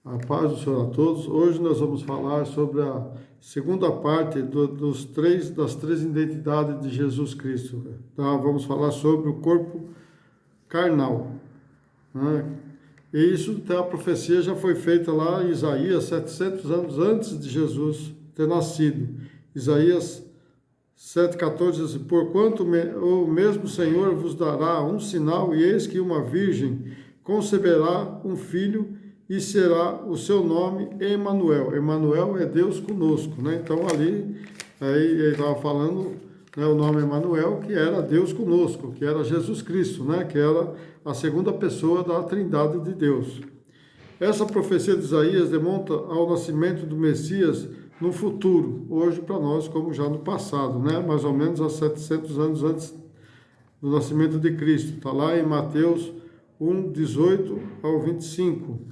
A paz do Senhor a todos. Hoje nós vamos falar sobre a segunda parte das três identidades de Jesus Cristo. Então, vamos falar sobre o corpo carnal, né? E isso, a profecia já foi feita lá em Isaías, 700 anos antes de Jesus ter nascido. Isaías 7,14 diz assim: Porquanto o mesmo Senhor vos dará um sinal, e eis que uma virgem conceberá um filho, e será o seu nome Emanuel. Emanuel é Deus conosco, né? Então aí ele estava falando, né, o nome Emanuel, que era Deus conosco, que era Jesus Cristo, né? Que era a segunda pessoa da Trindade de Deus. Essa profecia de Isaías demonstra ao nascimento do Messias no futuro, hoje para nós como já no passado, né? Mais ou menos há 700 anos antes do nascimento de Cristo. Está lá em Mateus 1, 18 ao 25.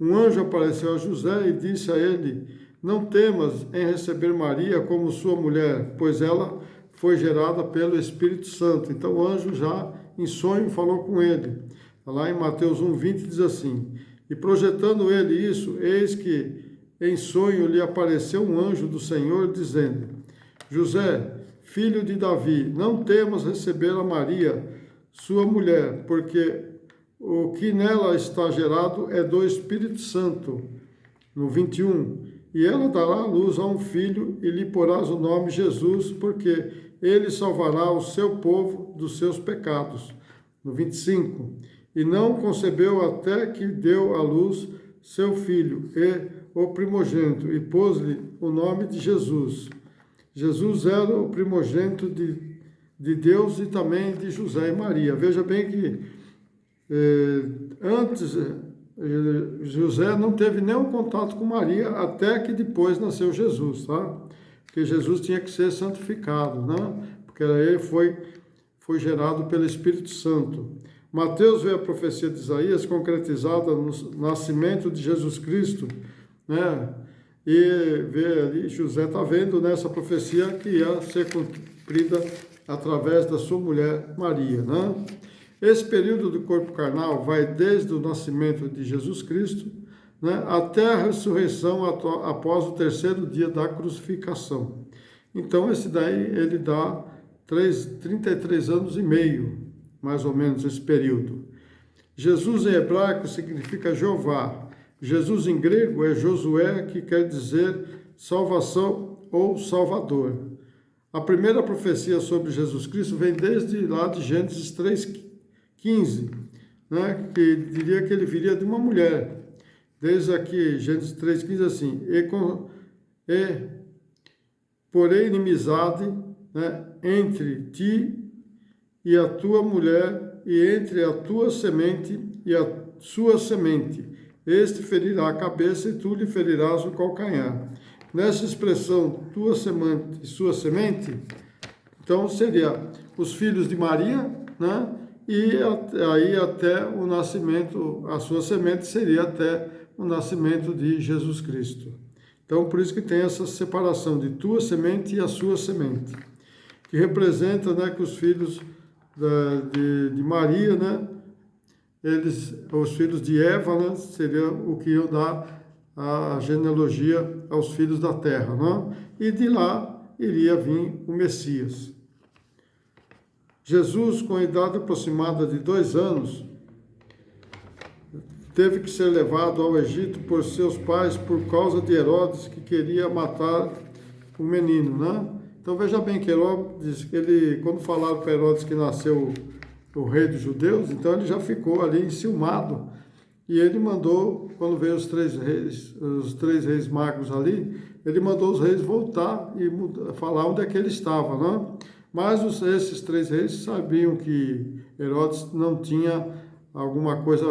Um anjo apareceu a José e disse a ele: Não temas em receber Maria como sua mulher, pois ela foi gerada pelo Espírito Santo. Então o anjo já em sonho falou com ele. Lá em Mateus 1:20 diz assim: E projetando ele isso, eis que em sonho lhe apareceu um anjo do Senhor, dizendo: José, filho de Davi, não temas receber a Maria, sua mulher, porque o que nela está gerado é do Espírito Santo. No 21, e ela dará à luz a um filho, e lhe porás o nome Jesus, porque ele salvará o seu povo dos seus pecados. No 25, e não concebeu até que deu à luz seu filho, e o primogênito, e pôs-lhe o nome de Jesus. Jesus era o primogênito de Deus e também de José e Maria. Veja bem que antes, José não teve nenhum contato com Maria até que depois nasceu Jesus, tá? Porque Jesus tinha que ser santificado, né? Porque ele foi gerado pelo Espírito Santo. Mateus vê a profecia de Isaías concretizada no nascimento de Jesus Cristo, né? E vê ali, José está vendo nessa profecia que ia ser cumprida através da sua mulher Maria, né? Esse período do corpo carnal vai desde o nascimento de Jesus Cristo, né, até a ressurreição após o terceiro dia da crucificação. Então, esse daí ele dá 33 anos e meio, mais ou menos, esse período. Jesus em hebraico significa Jeová. Jesus em grego é Josué, que quer dizer salvação ou salvador. A primeira profecia sobre Jesus Cristo vem desde lá de Gênesis 3:15, né, que diria que ele viria de uma mulher. Desde aqui, Gênesis 3:15, assim: porém inimizade, né, entre ti e a tua mulher, e entre a tua semente e a sua semente. Este ferirá a cabeça e tu lhe ferirás o calcanhar. Nessa expressão, tua semente e sua semente, então seria os filhos de Maria, né? E aí até o nascimento, a sua semente seria até o nascimento de Jesus Cristo. Então, por isso que tem essa separação de tua semente e a sua semente, que representa, né, que os filhos de Maria, né, os filhos de Eva, né, seriam o que iam dar a genealogia aos filhos da terra, né? E de lá iria vir o Messias. Jesus, com a idade aproximada de 2 anos, teve que ser levado ao Egito por seus pais por causa de Herodes, que queria matar o menino, né? Então veja bem que Herodes, quando falaram para Herodes que nasceu o rei dos judeus, então ele já ficou ali enciumado, e ele mandou, quando veio os três reis magos ali, ele mandou os reis voltar e falar onde é que ele estava, né? Mas esses 3 reis sabiam que Herodes não tinha alguma coisa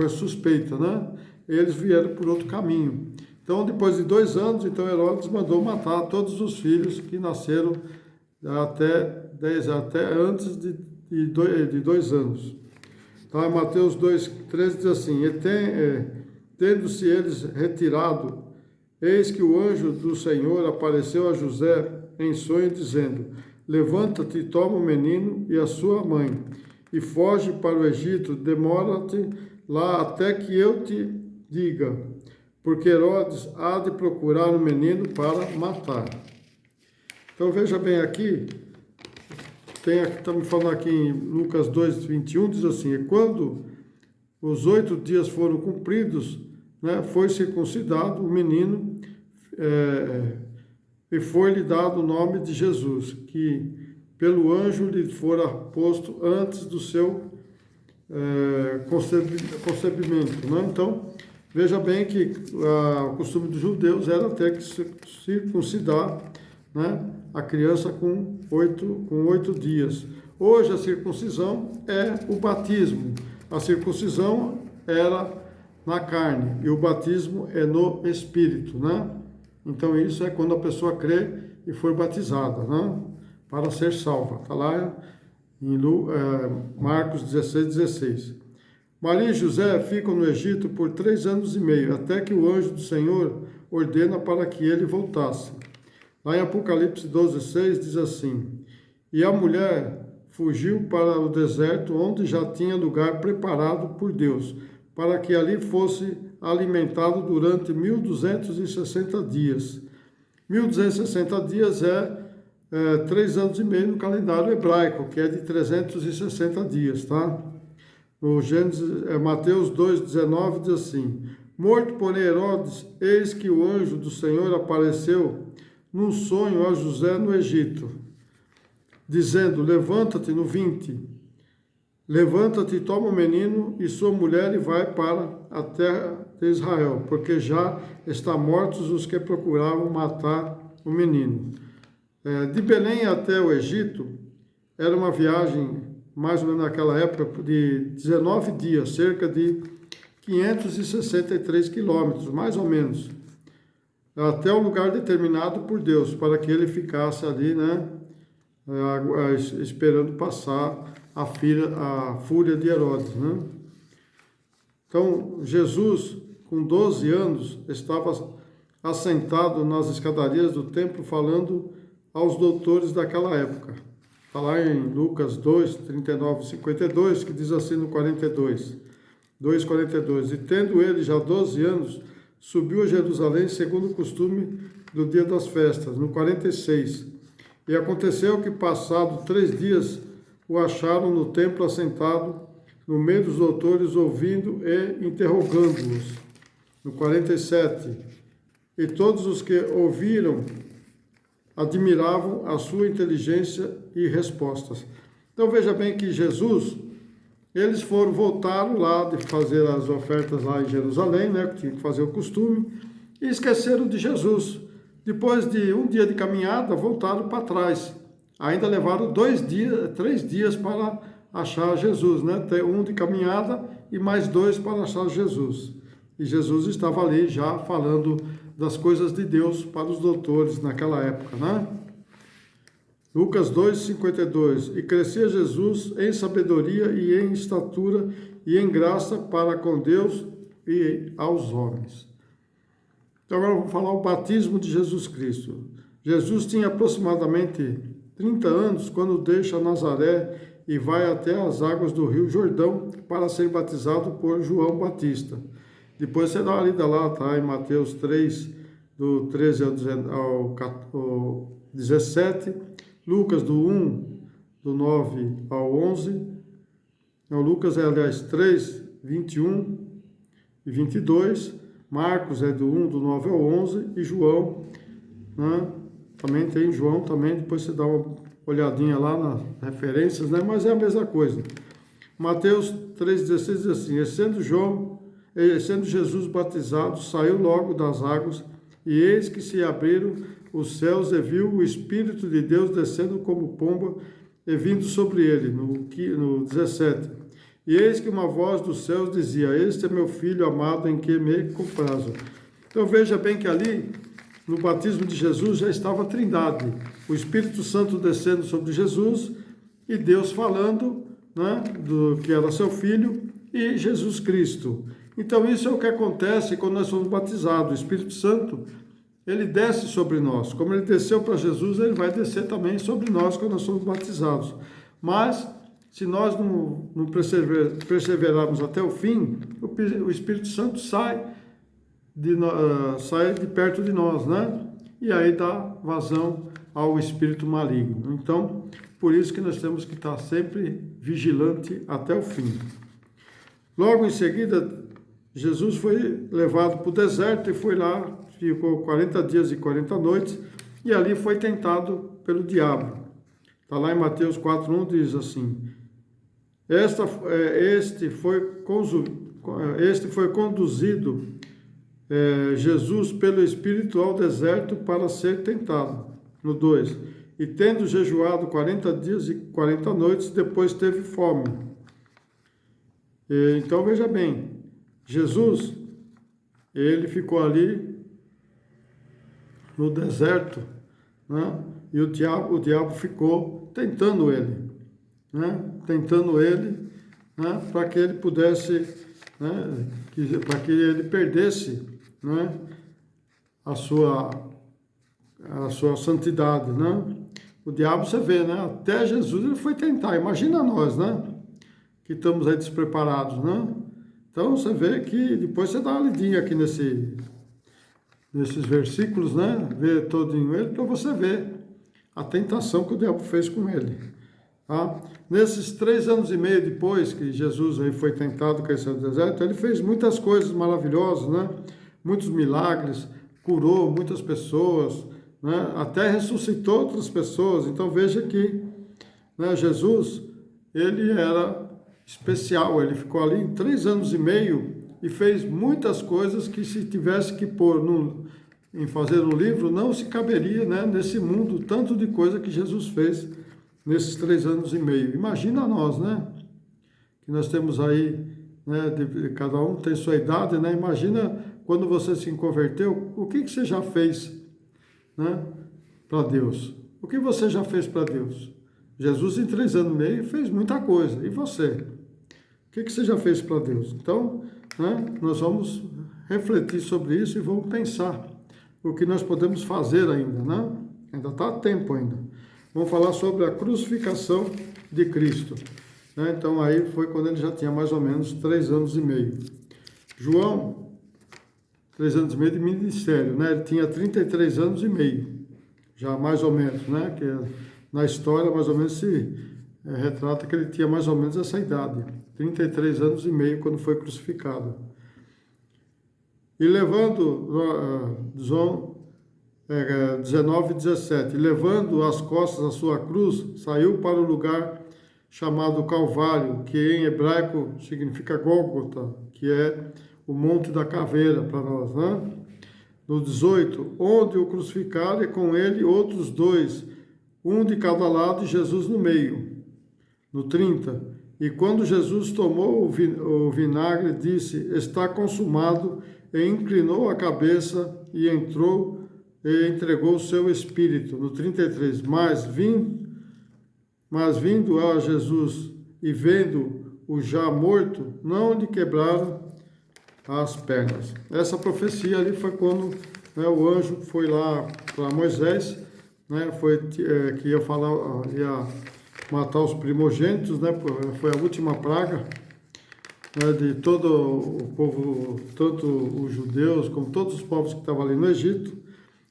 suspeita, né? Eles vieram por outro caminho. Então, depois de 2 anos, então Herodes mandou matar todos os filhos que nasceram até antes de 2 anos. Então, em Mateus 2:13 diz assim: tendo-se eles retirado, eis que o anjo do Senhor apareceu a José em sonho, dizendo: Levanta-te, toma o menino e a sua mãe, e foge para o Egito, demora-te lá até que eu te diga, porque Herodes há de procurar o menino para matar. Então veja bem aqui, estamos falando aqui em Lucas 2:21, diz assim, e quando os 8 dias foram cumpridos, né, foi circuncidado o menino, e foi-lhe dado o nome de Jesus, que pelo anjo lhe fora posto antes do seu concebimento. Né? Então, veja bem que o costume dos judeus era ter que circuncidar, né, a criança com 8 dias. Hoje a circuncisão é o batismo. A circuncisão era na carne e o batismo é no espírito, né? Então isso é quando a pessoa crê e foi batizada, né? Para ser salva. Está lá em Marcos 16:16. Maria e José ficam no Egito por 3 anos e meio, até que o anjo do Senhor ordena para que ele voltasse. Lá em Apocalipse 12:6 diz assim, e a mulher fugiu para o deserto, onde já tinha lugar preparado por Deus, para que ali fosse alimentado durante 1260 dias. 1260 dias é 3 anos e meio no calendário hebraico, que é de 360 dias, tá? No Mateus 2:19 diz assim, morto porém Herodes, eis que o anjo do Senhor apareceu num sonho a José no Egito, dizendo, levanta-te, no 20, levanta-te, toma o menino e sua mulher e vai para a terra de Israel, porque já estão mortos os que procuravam matar o menino. De Belém até o Egito, era uma viagem, mais ou menos naquela época, de 19 dias, cerca de 563 quilômetros, mais ou menos, até o lugar determinado por Deus, para que ele ficasse ali, né, esperando passar a fúria de Herodes, né? Então, Jesus, com 12 anos, estava assentado nas escadarias do templo, falando aos doutores daquela época. Está lá em Lucas 2, 39 e 52, que diz assim no 2:42. E tendo ele já 12 anos, subiu a Jerusalém segundo o costume do dia das festas, no 46. E aconteceu que, passado 3 dias, o acharam no templo assentado, no meio dos doutores, ouvindo e interrogando-os. No 47. E todos os que ouviram admiravam a sua inteligência e respostas. Então veja bem que Jesus, eles voltaram lá de fazer as ofertas lá em Jerusalém, né, que tinha que fazer o costume, e esqueceram de Jesus. Depois de um dia de caminhada, voltaram para trás. Ainda levaram 3 dias para achar Jesus, né? Um de caminhada e mais 2 para achar Jesus. E Jesus estava ali já falando das coisas de Deus para os doutores naquela época, né? Lucas 2:52. E crescia Jesus em sabedoria e em estatura e em graça para com Deus e aos homens. Então agora vamos falar o batismo de Jesus Cristo. Jesus tinha aproximadamente 30 anos quando deixa Nazaré e vai até as águas do Rio Jordão para ser batizado por João Batista. Depois você dá uma lida lá, tá? Em Mateus 3, do 13 ao 17, Lucas do 1, do 9 ao 11, não, Lucas é, aliás, 3, 21 e 22, Marcos é do 1, do 9 ao 11, e João, né? Também tem João também, depois você dá uma olhadinha lá nas referências, né? Mas é a mesma coisa. Mateus 3,16 diz assim, e sendo Jesus batizado, saiu logo das águas, e eis que se abriram os céus, e viu o Espírito de Deus descendo como pomba, e vindo sobre ele, no 17. E eis que uma voz dos céus dizia, este é meu Filho amado, em que me comprazo. Então veja bem que ali, no batismo de Jesus, já estava a Trindade, o Espírito Santo descendo sobre Jesus, e Deus falando, né, do que era seu Filho, e Jesus Cristo. Então isso é o que acontece quando nós somos batizados. O Espírito Santo, ele desce sobre nós. Como ele desceu para Jesus, ele vai descer também sobre nós quando nós somos batizados. Mas, se nós não perseverarmos até o fim, o Espírito Santo sai sai de perto de nós, né? E aí dá vazão ao espírito maligno. Então, por isso que nós temos que estar sempre vigilante até o fim. Logo em seguida, Jesus foi levado para o deserto e foi lá, ficou 40 dias e 40 noites, e ali foi tentado pelo diabo. Está lá em Mateus 4:1, diz assim: Este foi conduzido, Jesus pelo Espírito ao deserto para ser tentado. No 2, e tendo jejuado 40 dias e 40 noites, depois teve fome. Então veja bem, Jesus, ele ficou ali no deserto, né? E o diabo ficou tentando ele, né? Né? Para que ele pudesse, né? Para que ele perdesse, né? a sua santidade, né? O diabo, você vê, né? Até Jesus ele foi tentar. Imagina nós, né? Que estamos aí despreparados, né? Então você vê que depois você dá uma lidinha aqui nesses versículos, né? Vê todinho ele para você ver a tentação que o diabo fez com ele. Tá? Nesses 3 anos e meio depois que Jesus aí foi tentado crescer no deserto, ele fez muitas coisas maravilhosas, né? Muitos milagres, curou muitas pessoas, né? Até ressuscitou outras pessoas. Então veja que, né, Jesus, ele era especial, ele ficou ali em 3 anos e meio e fez muitas coisas que, se tivesse que pôr em fazer um livro, não se caberia, né, nesse mundo, tanto de coisa que Jesus fez nesses 3 anos e meio. Imagina nós, né, que nós temos aí, né, cada um tem sua idade, né, imagina quando você se converteu, o que você já fez, né, para Deus? O que você já fez para Deus? Jesus, em 3 anos e meio, fez muita coisa. E você? O que você já fez para Deus? Então, né, nós vamos refletir sobre isso e vamos pensar o que nós podemos fazer ainda, né? Ainda está a tempo ainda. Vamos falar sobre a crucificação de Cristo, né? Então, aí foi quando ele já tinha mais ou menos 3 anos e meio. João, 3 anos e meio de ministério, né? Ele tinha 33 anos e meio, já mais ou menos, né? Que na história, mais ou menos, se retrata que ele tinha mais ou menos essa idade, 33 anos e meio, quando foi crucificado. E levando, João 19:17, levando às costas a sua cruz, saiu para o lugar chamado Calvário, que em hebraico significa Gólgota, que é o Monte da Caveira para nós, né? No 18, onde o crucificaram, e com ele outros 2, um de cada lado e Jesus no meio. No 30, e quando Jesus tomou o vinagre, disse: está consumado, e inclinou a cabeça e entrou e entregou o seu espírito. No 33, mas vindo a Jesus e vendo-o já morto, não lhe quebraram as pernas. Essa profecia ali foi quando, né, o anjo foi lá para Moisés, né, que ia matar os primogênitos, né? Foi a última praga, né, de todo o povo, tanto os judeus como todos os povos que estavam ali no Egito.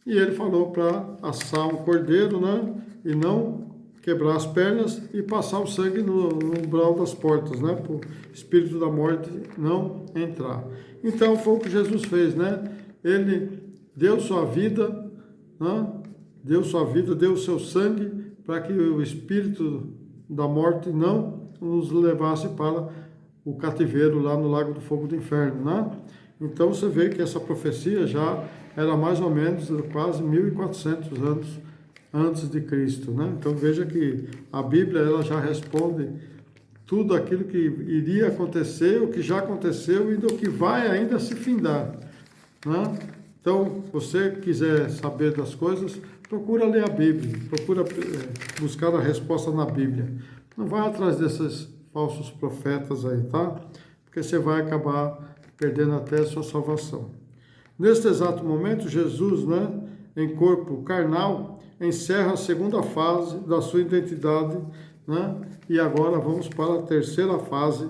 E ele falou para assar um cordeiro, né, e não quebrar as pernas e passar o sangue no umbral das portas, né, para o espírito da morte não entrar. Então foi o que Jesus fez, né? Ele deu sua vida, né? Deu o seu sangue, para que o espírito da morte não nos levasse para o cativeiro lá no Lago do Fogo do Inferno, né? Então você vê que essa profecia já era mais ou menos quase 1400 anos antes de Cristo, né? Então veja que a Bíblia, ela já responde tudo aquilo que iria acontecer, o que já aconteceu e do que vai ainda se findar, né? Então, você quiser saber das coisas, procura ler a Bíblia, procura buscar a resposta na Bíblia. Não vai atrás desses falsos profetas aí, tá? Porque você vai acabar perdendo até a sua salvação. Neste exato momento, Jesus, né, em corpo carnal, encerra a segunda fase da sua identidade, né? E agora vamos para a terceira fase,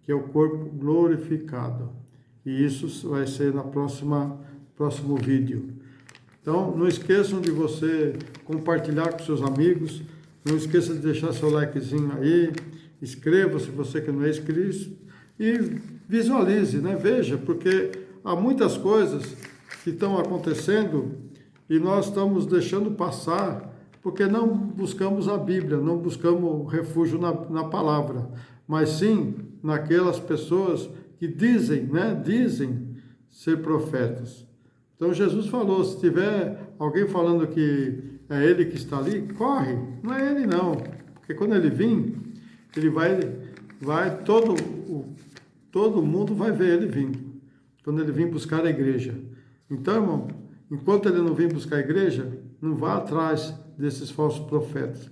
que é o corpo glorificado. E isso vai ser na próximo vídeo. Então, não esqueçam de você compartilhar com seus amigos, não esqueça de deixar seu likezinho aí, inscreva-se se você que não é inscrito e visualize, né? Veja, porque há muitas coisas que estão acontecendo e nós estamos deixando passar porque não buscamos a Bíblia, não buscamos refúgio na palavra, mas sim naquelas pessoas que dizem, né? Dizem ser profetas. Então Jesus falou, se tiver alguém falando que é ele que está ali, corre, não é ele não, porque quando ele vir, ele todo mundo vai ver ele vindo, quando ele vir buscar a igreja. Então, irmão, enquanto ele não vir buscar a igreja, não vá atrás desses falsos profetas.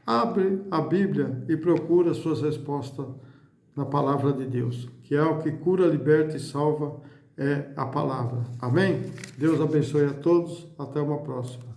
Abre a Bíblia e procura as suas respostas na palavra de Deus, que é o que cura, liberta e salva, é a palavra. Amém? Deus abençoe a todos. Até uma próxima.